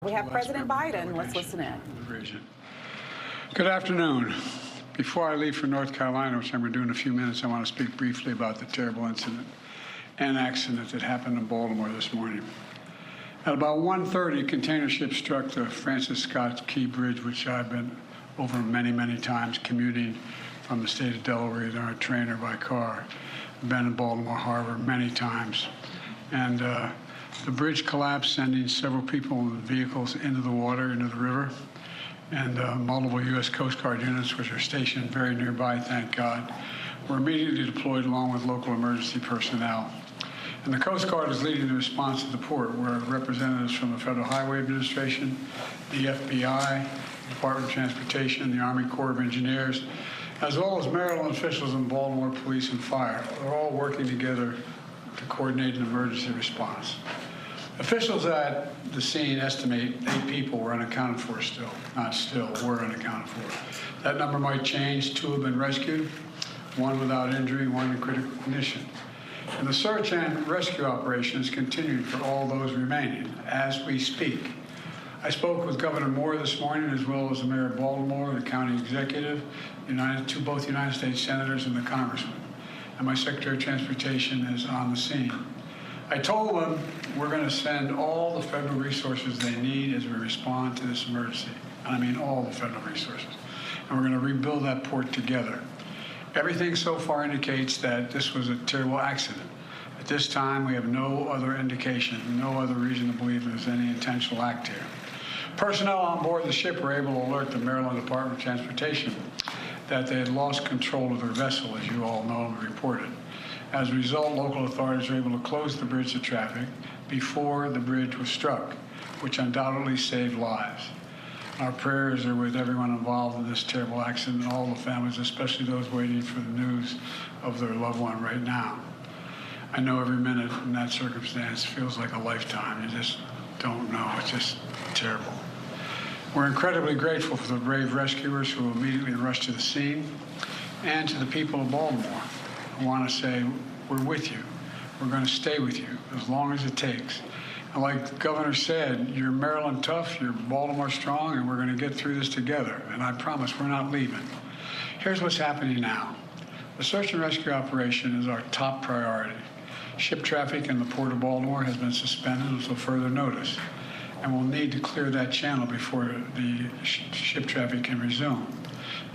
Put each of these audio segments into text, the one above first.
We have President Biden. Let's listen in. Good afternoon. Before I leave for North Carolina, which I'm going to do in a few minutes, I want to speak briefly about the terrible incident and accident that happened in Baltimore this morning. At about 1:30, a container ship struck the Francis Scott Key Bridge, which I've been over many, many times commuting from the state of Delaware, either on a train or by car. I've been in Baltimore Harbor many times. And the bridge collapsed, sending several people and vehicles into the water, into the river. And multiple U.S. Coast Guard units, which are stationed very nearby, thank God, were immediately deployed along with local emergency personnel. And the Coast Guard is leading the response to the port, where representatives from the Federal Highway Administration, the FBI, the Department of Transportation, the Army Corps of Engineers, as well as Maryland officials and Baltimore Police and Fire, are all working together to coordinate an emergency response. Officials at the scene estimate 8 people were unaccounted for still. Not still, were unaccounted for. That number might change. 2 have been rescued, 1 without injury, 1 in critical condition. And the search and rescue operation is continuing for all those remaining as we speak. I spoke with Governor Moore this morning, as well as the Mayor of Baltimore, the county executive, both United States senators and the congressman. And my Secretary of Transportation is on the scene. I told them we're going to send all the federal resources they need as we respond to this emergency. And I mean all the federal resources. And we're going to rebuild that port together. Everything so far indicates that this was a terrible accident. At this time, we have no other indication, no other reason to believe there's any intentional act here. Personnel on board the ship were able to alert the Maryland Department of Transportation that they had lost control of their vessel, as you all know and reported. As a result, local authorities were able to close the bridge to traffic before the bridge was struck, which undoubtedly saved lives. Our prayers are with everyone involved in this terrible accident and all the families, especially those waiting for the news of their loved one right now. I know every minute in that circumstance feels like a lifetime. You just don't know. It's just terrible. We're incredibly grateful for the brave rescuers who immediately rushed to the scene, and to the people of Baltimore. I want to say we're with you. We're going to stay with you as long as it takes. And like the governor said, you're Maryland tough, you're Baltimore strong, and we're going to get through this together. And I promise we're not leaving. Here's what's happening now. The search and rescue operation is our top priority. Ship traffic in the Port of Baltimore has been suspended until further notice, and we'll need to clear that channel before the ship traffic can resume.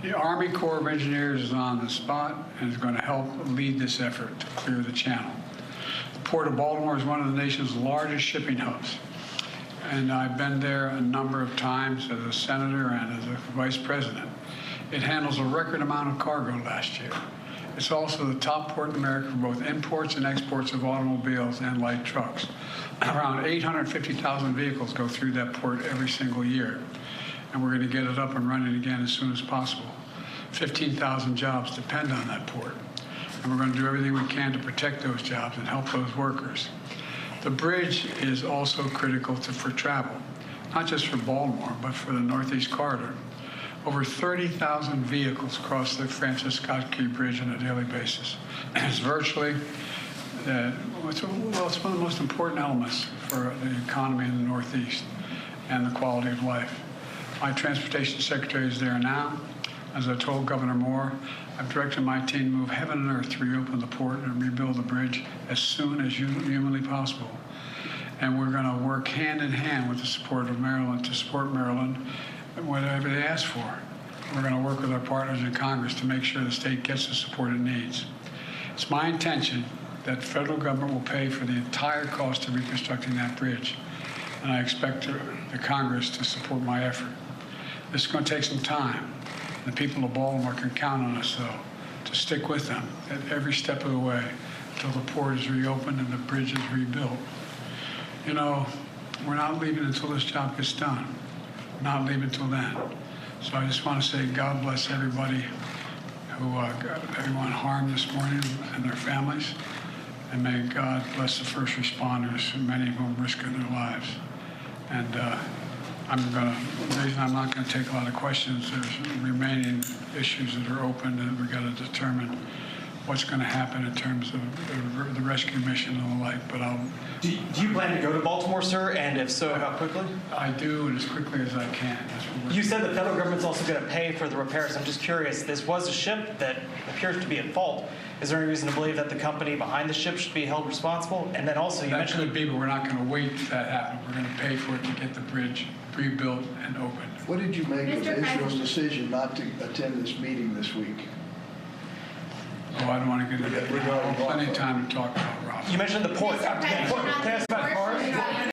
The Army Corps of Engineers is on the spot and is going to help lead this effort to clear the channel. The Port of Baltimore is one of the nation's largest shipping hubs, and I've been there a number of times as a senator and as a vice president. It handles a record amount of cargo last year. It's also the top port in America for both imports and exports of automobiles and light trucks. Around 850,000 vehicles go through that port every single year, and we're going to get it up and running again as soon as possible. 15,000 jobs depend on that port, and we're going to do everything we can to protect those jobs and help those workers. The bridge is also critical for travel, not just for Baltimore, but for the Northeast Corridor. Over 30,000 vehicles cross the Francis Scott Key Bridge on a daily basis. It's virtually, it's one of the most important elements for the economy in the Northeast and the quality of life. My transportation secretary is there now. As I told Governor Moore, I've directed my team to move heaven and earth to reopen the port and rebuild the bridge as soon as humanly possible. And we're going to work hand in hand with the support of Maryland to support Maryland whatever they ask for. We're going to work with our partners in Congress to make sure the state gets the support it needs. It's my intention that the federal government will pay for the entire cost of reconstructing that bridge, and I expect the Congress to support my effort. This is going to take some time. The people of Baltimore can count on us, though, to stick with them at every step of the way until the port is reopened and the bridge is rebuilt. You know, we're not leaving until this job gets done. Not leave until then. So I just want to say God bless everybody who got everyone harmed this morning and their families. And may God bless the first responders, many of whom risking their lives. And the reason I'm not going to take a lot of questions, there's remaining issues that are open that we've got to determine what's going to happen in terms of the rescue mission and the like. But Do you plan to go to Baltimore, sir? And if so, how quickly? I do, and as quickly as I can. That's what we're You said the federal government's also going to pay for the repairs. I'm just curious. This was a ship that appears to be at fault. Is there any reason to believe that the company behind the ship should be held responsible? And then also, you That mentioned could be, but we're not going to wait for that to happen. We're going to pay for it to get the bridge rebuilt and opened. What did you make of Mr. Israel's President. decision not to attend this meeting this week? Oh, I don't want to get into that. Regarding Plenty of time to talk about Rob. you mentioned the port. Mr. President, Can I ask about cars?